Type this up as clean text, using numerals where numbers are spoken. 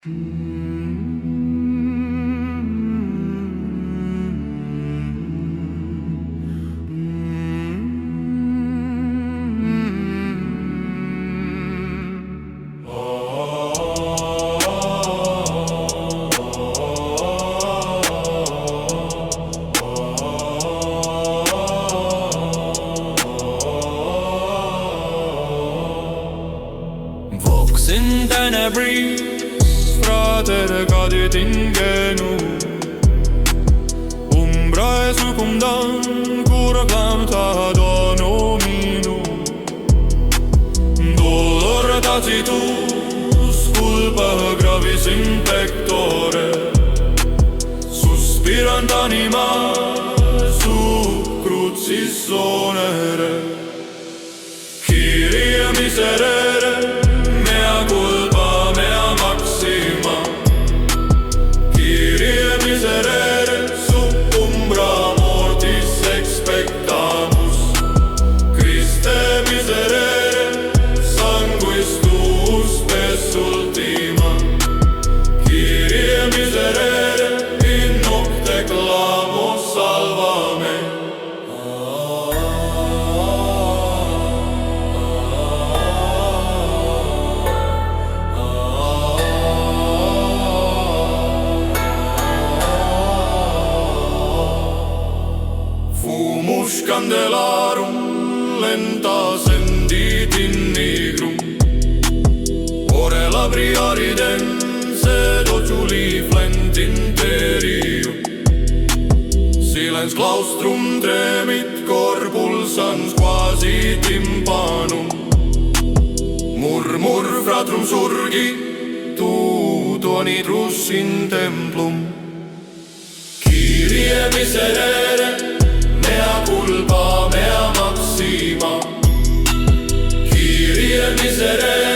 In deine Brief, frater Gott in genug. Umbrae succumdam, cura clamta donomino. Dolor tacitus, culpa gravis in pectore. Suspirant anima, sub crucis sonere. Kyrie miserere, mea culpa, mea maxima. Kyrie miserere, sub umbra mortis expectamus. Christe miserere, sanguis tuus spes ultima. Kyrie miserere, in nocte clamo, salva me. Fumus candelarum lenta sendit in nigrum. Ore labri aridem sed oculi flent interium. Silens claustrum tremit cor pulsans quasi tympanum. Murmur fratrum surgi, tu donitrus in templum. Kyrie miserere, mea culpa, mea maxima. Kyrie miserere,